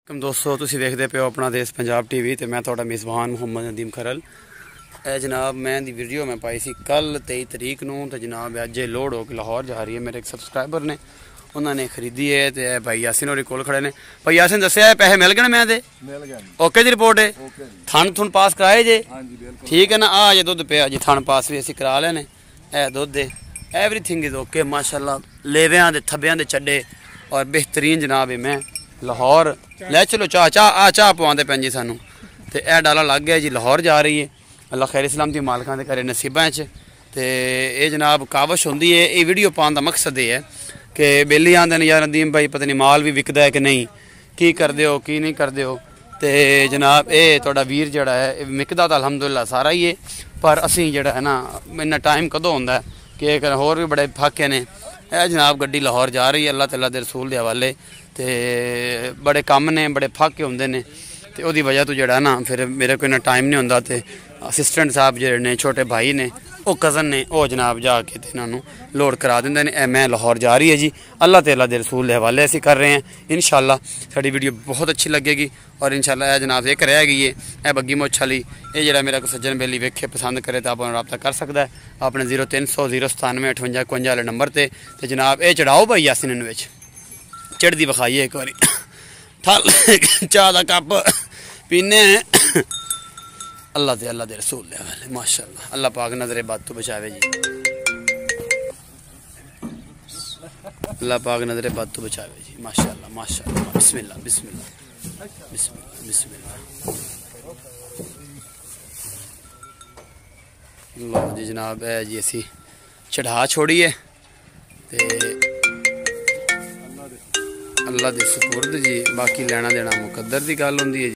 दोस्तों तुसीं वेखदे पे हो अपना देश पंजाब टीवी ते मैं तुहाडा मेज़बान मुहम्मद नदीम खरल। जनाब मैं दी वीडियो मैं पाई सी कल 23 तरीक नूं ते जनाब अज लोड हो के लाहौर जा रही है। मेरे एक सबसक्राइबर ने उन्होंने खरीदी है तो भाई यासिन होरी कोल खड़े ने। भाई यासिन दस्या पैसे मिल गए मैं दे ओके दी रिपोर्ट है थन थुन पास कराए जे ठीक है ना। आ जे दुध पे जी थन पास भी असीं करा लेने ए दुध एवरीथिंग इज ओके माशाल्लाह। लेवियां दे थब्बियां दे चड्डे और बेहतरीन जनाब है। मैं लाहौर ले चलो चाह पवाते पैन जी सानू तो यह डाला लग गया जी लाहौर जा रही है। अल्लाह खैर इस्लाम की मालकां दे करे नसीबां च ते ये जनाब कावश होंदी है। ये वीडियो पाने का मकसद ये है कि बेली आंदे ने यार नदीम भाई पता नहीं माल भी विकदा है कि नहीं की करदे हो की नहीं करदे हो। तो जनाब ये तुहाडा वीर जिहड़ा है विकदा तो अलहमदुलिल्लाह सारा ही है पर असीं जिहड़ा है ना इन्ना टाइम कदों होंदा है कि होर भी बड़े फाके ने। यह जनाब गड्डी लाहौर जा रही है अल्लाह तआला दे रसूल के हवाले तो बड़े कम ने बड़े फाके होंदे ने तो उसदी वजह तो जिहड़ा ना फिर मेरे को इन्ना टाइम नहीं होंदा। तो असिस्टेंट साहब जिहड़े ने छोटे भाई ने वो कज़न ने वो जनाब जाके तो इन्हों लोड करा देंगे ने। मैं लाहौर जा रही है जी अल्लाह तआला दे रसूल के हवाले असीं कर रहे हैं। इंशाअल्लाह साडी वीडियो बहुत अच्छी लगेगी और इंशाअल्लाह यह जनाब एक रह गई है यह बग्गी मुछ वाली ये जरा मेरा कोई सज्जन बेली वेखे पसंद करे तो आप रब्ता कर सकता है अपने 0300 097 58 51 वाले नंबर पर। तो जनाब ये चढ़ाओ भाई यासिन इन चढ़ती विखाइए एक बारी ठल चाह का कप पीने अल्लाह ते अल्लाह दे रसूल दे हवाले माशाअल्लाह। अल्लाह पाक नजरे बद तो बचावे जी अल्लाह पाक नजरे बद तो बचावे जी माशाअल्लाह माशाअल्लाह। बिस्मिल्लाह बिस्मिल्लाह बिस्मिल्लाह बिस्मिल्लाह। लो जी जनाब है जी असी चढ़ा छोड़िए ते अल्लाह दे सुपुर्द जी बाकी लेना देना मुकद्दर की गल होंदी है।